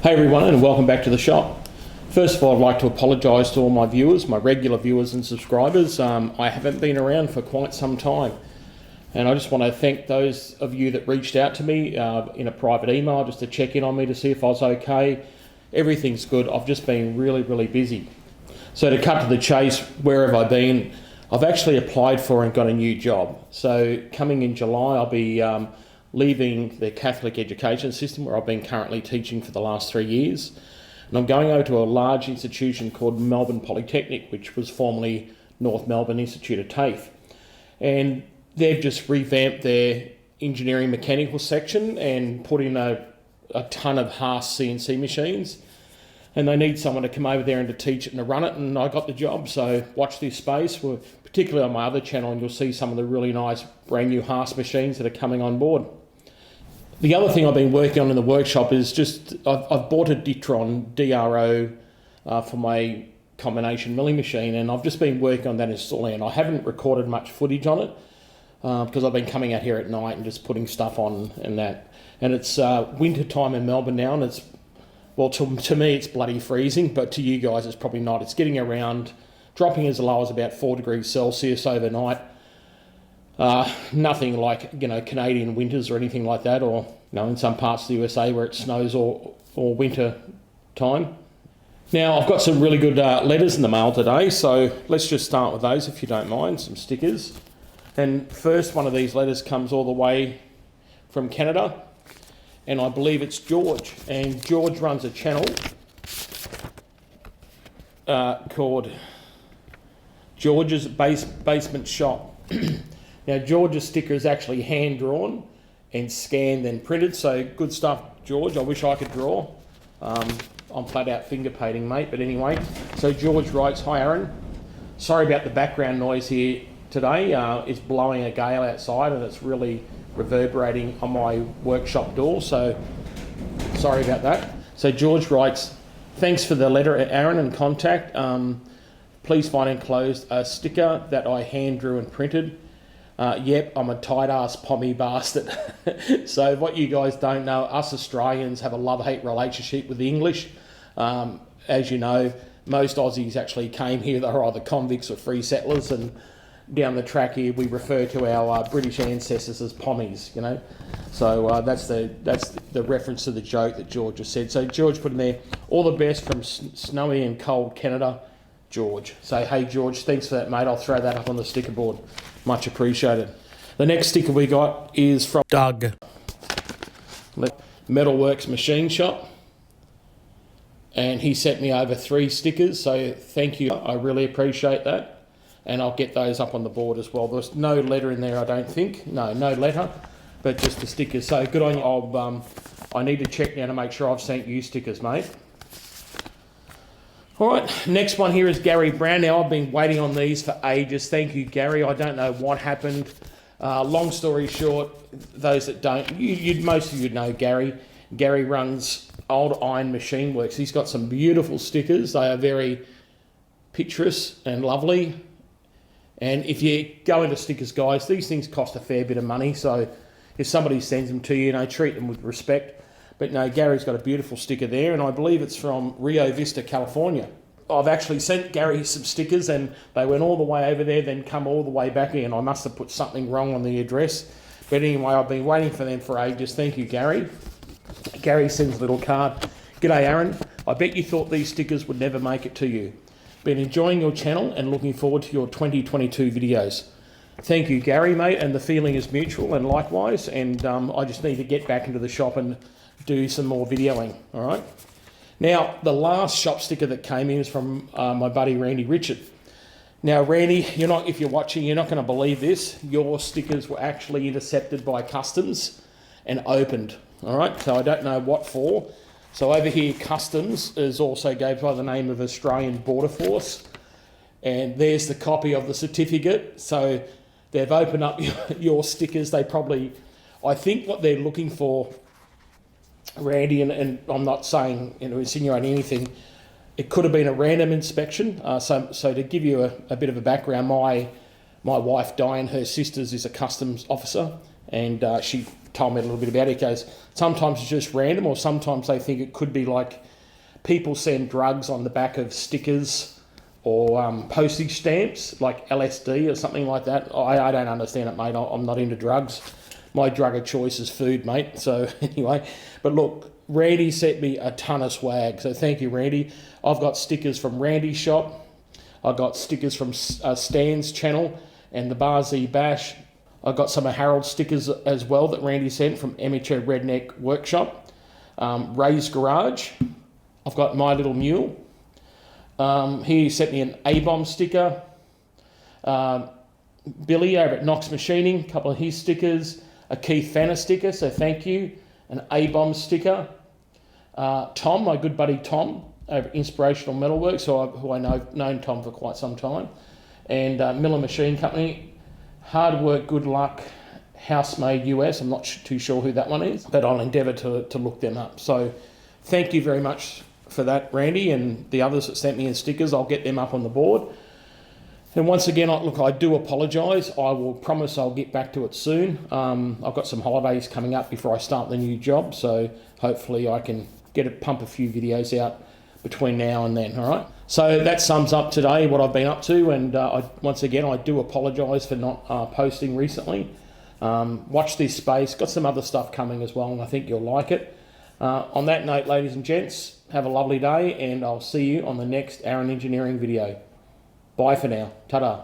Hey everyone, and welcome back to the shop. First of all, I'd like to apologise to all my viewers, my regular viewers and subscribers. I haven't been around for quite some time, and I just want to thank those of you that reached out to me in a private email just to check in on me to see if I was okay. Everything's good. I've just been really busy. So to cut to the chase, where have I been? I've actually applied for and got a new job. So coming in July, I'll be leaving the Catholic education system where I've been currently teaching for the last 3 years. And I'm going over to a large institution called Melbourne Polytechnic, which was formerly North Melbourne Institute of TAFE. And they've just revamped their engineering mechanical section and put in a ton of Haas CNC machines. And they need someone to come over there and to teach it and to run it, and I got the job. So watch this space, particularly on my other channel, and you'll see some of the really nice brand new Haas machines that are coming on board. The other thing I've been working on in the workshop is just, I've bought a Ditron DR for my combination milling machine, and I've just been working on that installing, and I haven't recorded much footage on it because I've been coming out here at night and just putting stuff on and that. And it's winter time in Melbourne now, and it's, well, to me it's bloody freezing, but to you guys it's probably not. It's getting around, dropping as low as about 4 degrees Celsius overnight. Nothing like, Canadian winters or anything like that, or in some parts of the USA where it snows or winter time. Now I've got some really good letters in the mail today, so let's just start with those if you don't mind, some stickers. And first one of these letters comes all the way from Canada, and I believe it's George, and George runs a channel called George's Basement Shop. Now George's sticker is actually hand drawn and scanned and printed, so good stuff, George. I wish I could draw. I'm flat out finger painting, mate, but anyway. So George writes, "Hi Aaron, sorry about the background noise here today. It's blowing a gale outside and it's really reverberating on my workshop door, so sorry about that." So George writes, "Thanks for the letter, Aaron, and contact. Please find enclosed a sticker that I hand drew and printed. Yep, I'm a tight-ass pommy bastard." So what you guys don't know, us Australians have a love-hate relationship with the English. As you know, most Aussies actually came here. They were either convicts or free settlers, and down the track here we refer to our British ancestors as pommies, So that's the reference to the joke that George just said. So George put in there, "All the best from snowy and cold Canada, George." So hey George, thanks for that, mate. I'll throw that up on the sticker board. Much appreciated. The next sticker we got is from Doug, Metalworks Machine Shop, and he sent me over 3 stickers, so thank you. I really appreciate that, and I'll get those up on the board as well. There's no letter in there, I don't think. No letter, but just the stickers. So good on you. I need to check now to make sure I've sent you stickers, mate. All right, next one here is Gary Brown. Now, I've been waiting on these for ages. Thank you, Gary. I don't know what happened. Long story short, those that don't, most of you know Gary. Gary runs Old Iron Machine Works. He's got some beautiful stickers. They are very picturesque and lovely. And if you go into stickers, guys, these things cost a fair bit of money. So if somebody sends them to you, treat them with respect. But no, Gary's got a beautiful sticker there, and I believe it's from Rio Vista, California. I've actually sent Gary some stickers, and they went all the way over there, then come all the way back in. I must have put something wrong on the address. But anyway, I've been waiting for them for ages. Thank you, Gary. Gary sends a little card. "G'day, Aaron. I bet you thought these stickers would never make it to you. Been enjoying your channel and looking forward to your 2022 videos. Thank you, Gary, mate, and the feeling is mutual, and likewise. And I just need to get back into the shop and do some more videoing, all right? Now, the last shop sticker that came in is from my buddy Randy Richard. Now, Randy, if you're watching, you're not going to believe this. Your stickers were actually intercepted by customs and opened, all right? So I don't know what for. So over here, customs is also goes by the name of Australian Border Force, and there's the copy of the certificate. So they've opened up your stickers. They probably, I think what they're looking for, Randy, and I'm not saying, insinuating anything, it could have been a random inspection. So to give you a bit of a background, my wife Diane, her sister's is a customs officer, and she told me a little bit about it. He goes, sometimes it's just random, or sometimes they think it could be like people send drugs on the back of stickers or postage stamps, like LSD or something like that. I don't understand it, mate. I'm not into drugs. My drug of choice is food, mate. So anyway, but look, Randy sent me a ton of swag. So thank you, Randy. I've got stickers from Randy's shop. I've got stickers from Stan's channel and the Bar Z Bash. I've got some of Harold's stickers as well that Randy sent from Amateur Redneck Workshop. Ray's Garage. I've got My Little Mule. He sent me an A-Bomb sticker. Billy over at Knox Machining, a couple of his stickers. A Keith Fanner sticker, so thank you. An A-Bomb sticker. Tom, my good buddy Tom, over at Inspirational Metalworks, who I know known Tom for quite some time. And Miller Machine Company. Hard Work, Good Luck, Housemade US. I'm not too sure who that one is, but I'll endeavour to look them up. So thank you very much for that, Randy, and the others that sent me in stickers. I'll get them up on the board. And once again, I do apologise. I will promise I'll get back to it soon. I've got some holidays coming up before I start the new job, so hopefully I can pump a few videos out between now and then, all right? So that sums up today what I've been up to, and once again, I do apologise for not posting recently. Watch this space. Got some other stuff coming as well, and I think you'll like it. On that note, ladies and gents, have a lovely day, and I'll see you on the next Aaron Engineering video. Bye for now. Ta-da.